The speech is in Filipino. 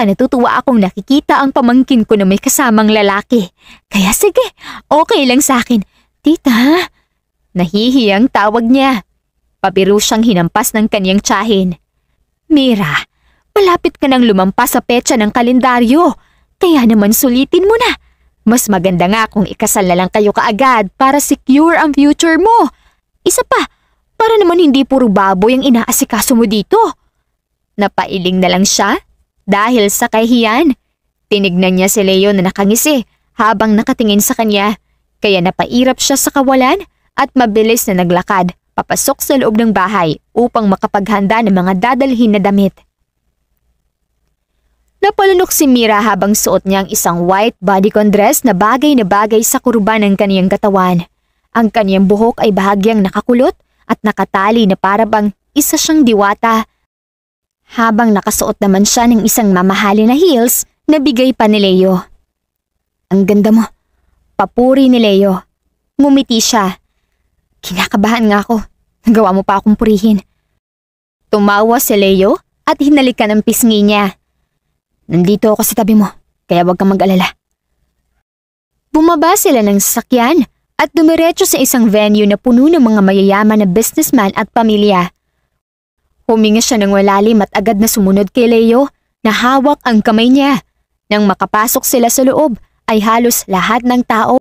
baka natutuwa akong nakikita ang pamangkin ko na may kasamang lalaki. Kaya sige, okay lang sa akin. Tita, nahihiyang tawag niya. Pabiro siyang hinampas ng kanyang tiyahin. Mira, malapit ka nang lumampas sa petsa ng kalendaryo. Kaya naman sulitin mo na. Mas maganda nga kung ikasal na lang kayo kaagad para secure ang future mo. Isa pa, para naman hindi puro baboy ang inaasikaso mo dito. Napailing na lang siya dahil sa kahiyan. Tinignan niya si Leo na nakangisi habang nakatingin sa kanya. Kaya napairap siya sa kawalan at mabilis na naglakad papasok sa loob ng bahay upang makapaghanda ng mga dadalhin na damit. Napalunok si Mira habang suot niya ang isang white bodycon dress na bagay sa kurban ng kaniyang katawan. Ang kaniyang buhok ay bahagyang nakakulot at nakatali na para bang isa siyang diwata. Habang nakasuot naman siya ng isang mamahalin na heels na bigay pa ni Leo. Ang ganda mo. Papuri ni Leo. Ngumiti siya. Kinakabahan nga ako. Nagawa mo pa akong purihin. Tumawa si Leo at hinalikan ang pisngi niya. Nandito ako sa tabi mo, kaya huwag kang mag-alala. Bumaba sila ng sasakyan at dumiretso sa isang venue na puno ng mga mayayaman na businessman at pamilya. Huminga siya ng malalim at agad na sumunod kay Leo na hawak ang kamay niya. Nang makapasok sila sa loob ay halos lahat ng tao